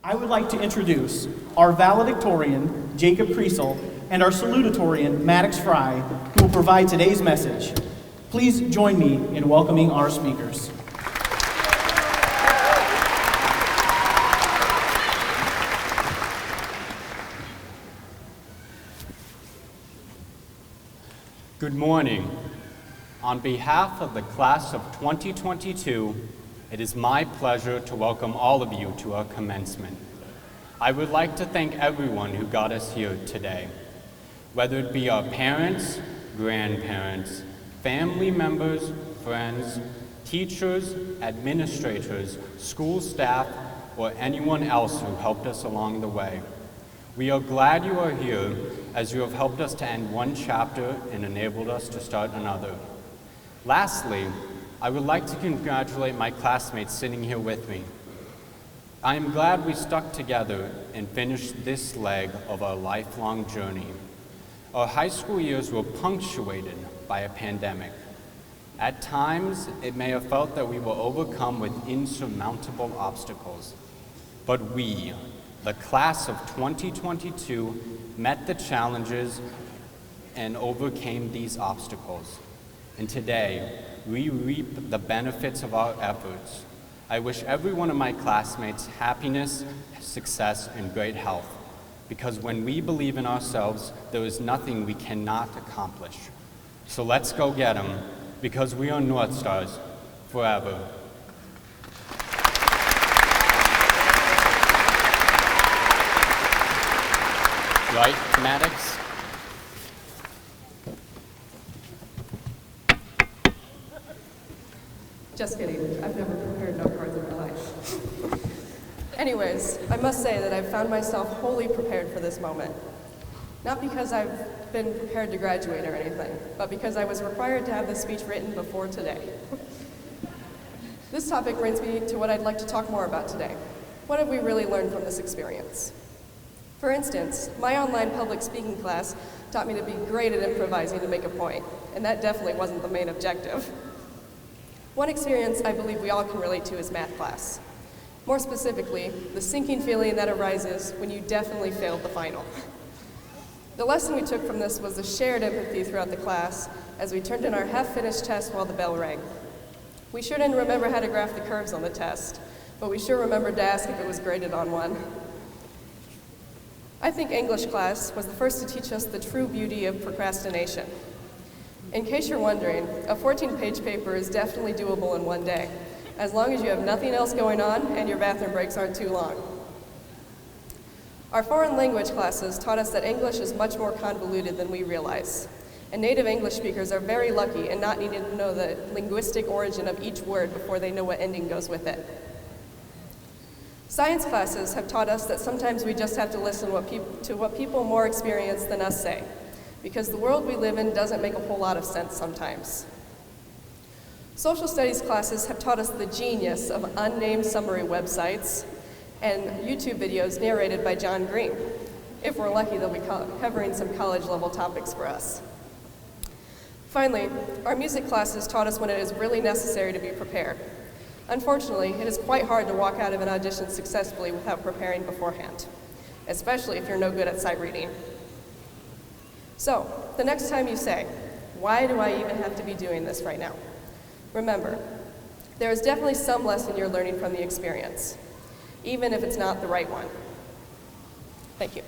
I would like to introduce our Valedictorian, Jacob Krysl, and our Salutatorian, Maddax Frye, who will provide today's message. Please join me in welcoming our speakers. Good morning. On behalf of the class of 2022, it is my pleasure to welcome all of you to our commencement. I would like to thank everyone who got us here today, whether it be our parents, grandparents, family members, friends, teachers, administrators, school staff, or anyone else who helped us along the way. We are glad you are here, as you have helped us to end one chapter and enabled us to start another. Lastly, I would like to congratulate my classmates sitting here with me. I am glad we stuck together and finished this leg of our lifelong journey. Our high school years were punctuated by a pandemic. At times, it may have felt that we were overcome with insurmountable obstacles. But we, the class of 2022, met the challenges and overcame these obstacles. And today, we reap the benefits of our efforts. I wish every one of my classmates happiness, success, and great health, because when we believe in ourselves, there is nothing we cannot accomplish. So let's go get them, because we are North Stars forever. Right, Maddax? Just kidding. I've never prepared note cards in my life. Anyways, I must say that I've found myself wholly prepared for this moment. Not because I've been prepared to graduate or anything, but because I was required to have this speech written before today. This topic brings me to what I'd like to talk more about today. What have we really learned from this experience? For instance, my online public speaking class taught me to be great at improvising to make a point, and that definitely wasn't the main objective. One experience I believe we all can relate to is math class. More specifically, the sinking feeling that arises when you definitely failed the final. The lesson we took from this was the shared empathy throughout the class as we turned in our half-finished test while the bell rang. We sure didn't remember how to graph the curves on the test, but we sure remembered to ask if it was graded on one. I think English class was the first to teach us the true beauty of procrastination. In case you're wondering, a 14-page paper is definitely doable in one day, as long as you have nothing else going on and your bathroom breaks aren't too long. Our foreign language classes taught us that English is much more convoluted than we realize, and native English speakers are very lucky in not needing to know the linguistic origin of each word before they know what ending goes with it. Science classes have taught us that sometimes we just have to listen to what people more experienced than us say, because the world we live in doesn't make a whole lot of sense sometimes. Social studies classes have taught us the genius of unnamed summary websites and YouTube videos narrated by John Green. If we're lucky, they'll be covering some college-level topics for us. Finally, our music classes taught us when it is really necessary to be prepared. Unfortunately, it is quite hard to walk out of an audition successfully without preparing beforehand, especially if you're no good at sight reading. So, the next time you say, "Why do I even have to be doing this right now?" remember, there is definitely some lesson you're learning from the experience, even if it's not the right one. Thank you.